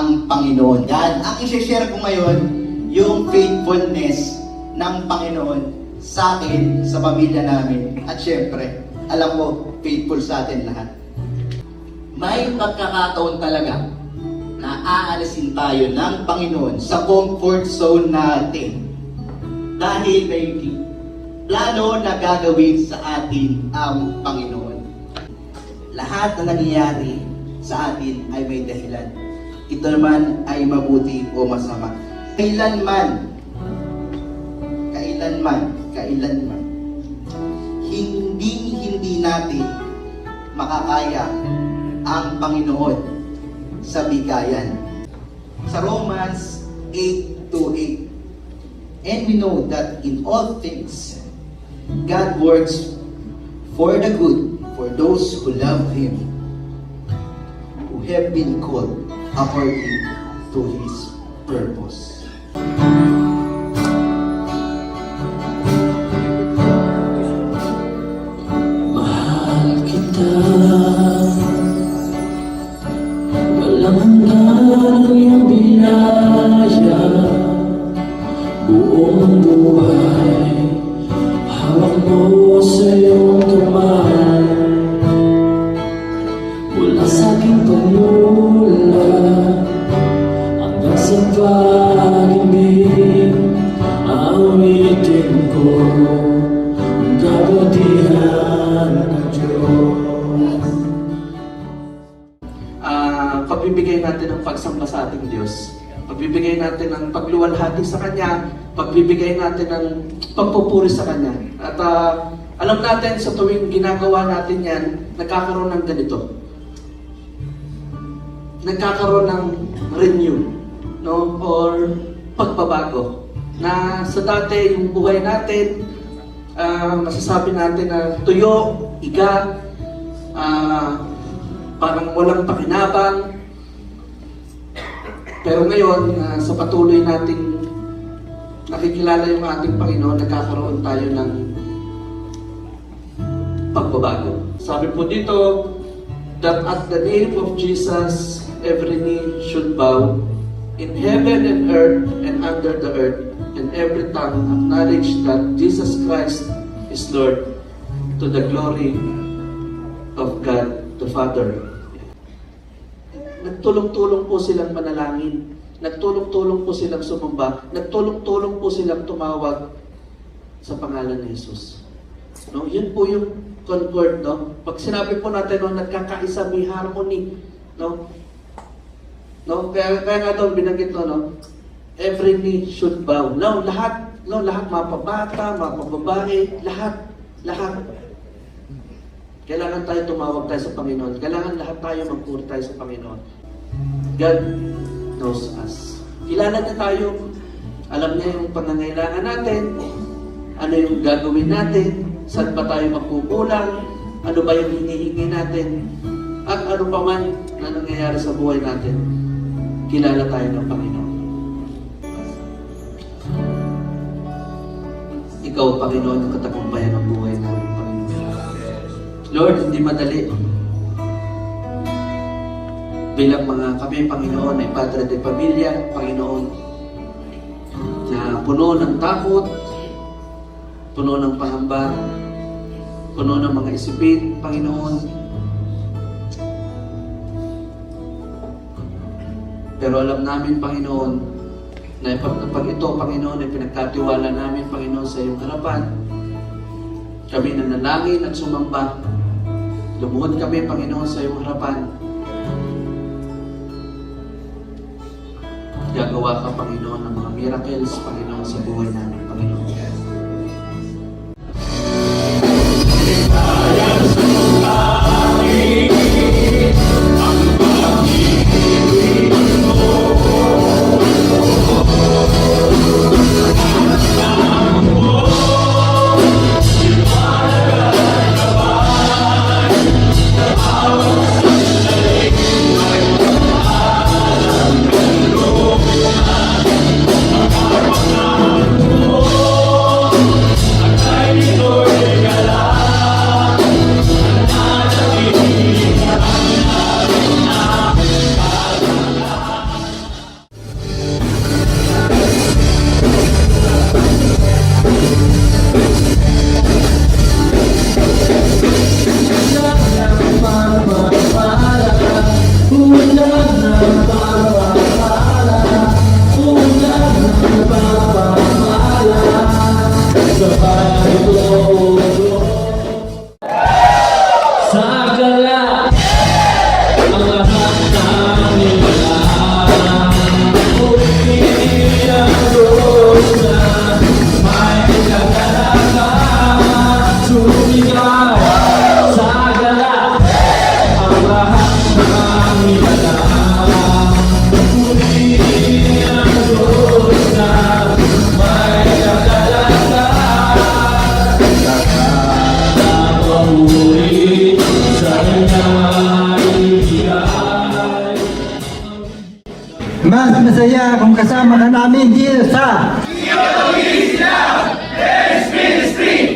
ng Panginoon. Yan, ang i-share ko ngayon, yung faithfulness ng Panginoon sa akin, sa pamilya namin. At syempre, alam ko, faithful sa atin lahat. May pagkakataon talaga na aalisin tayo ng Panginoon sa comfort zone natin. Dahil may plano na gagawin sa atin ang Panginoon. Lahat na nangyayari sa atin ay may dahilan. Ito naman ay mabuti o masama. Kailanman, hindi natin makakaya ang Panginoon sa bigayan. Sa Romans 8:8, and we know that in all things, God works for the good for those who love Him, who have been called according to His purpose. Mahal kita, walang hanggan ang iyong biyaya. Buong buhay, hawak mo sa iyong kamay. Mula sa aking pagmula hanggang sa pag-ibig, awitin ko ang kabutihan ng Diyos. Pagbibigay natin ang pagsamba sa ating Diyos. Pagbibigay natin ng pagluwalhati sa Kanya, pagbibigay natin ng pagpupuri sa Kanya. At alam natin sa tuwing ginagawa natin yan, nagkakaroon ng ganito. Nagkakaroon ng renew, no? Or pagbabago. Na sa dati, yung buhay natin, masasabi natin na tuyo, iga, parang walang pakinabang. Pero ngayon, sa patuloy nating nakikilala yung ating Panginoon, nagkakaroon tayo ng pagbabago. Sabi po dito, that at the name of Jesus, every knee should bow, in heaven and earth and under the earth, and every tongue acknowledge that Jesus Christ is Lord, to the glory of God the Father. Nagtulong-tulong po silang manalangin. Nagtulong-tulong po silang sumamba. Nagtulong-tulong po silang tumawag sa pangalan ni Jesus. No? Yun po yung concord, no? Pag sinabi po natin, no, nagkakaisa, may harmony, no? No? Kaya nga doon binanggit, no? Every knee should bow. No, lahat, mapabata, mapababae, lahat. Kailangan tayo tumawag tayo sa Panginoon. Kailangan lahat tayo magpuri tayo sa Panginoon. God knows us. Kilala niya tayo. Alam niya yung pangangailangan natin. Ano yung gagawin natin. Saan ba tayo magkukulang. Ano ba yung hinihingi natin. At ano pa man na nangyayari sa buhay natin. Kilala tayo ng Panginoon. Ikaw, Panginoon, ang katagumpayan ng buhay namin. Lord, hindi madali. Bilang mga kami, Panginoon, ay Padre de Pamilya, Panginoon, na puno ng takot, puno ng pangamba, puno ng mga isipin, Panginoon. Pero alam namin, Panginoon, na pag ito, Panginoon, ay pinagkatiwala namin, Panginoon, sa iyong harapan. Kami nanalangin at sumamba. Lumuhod kami, Panginoon, sa iyong harapan. Gagawa ka, Panginoon, ng mga miracles, Panginoon, sa buhay namin, Panginoon. Ang Mas masaya kung kasama ka namin dito sa Ministry!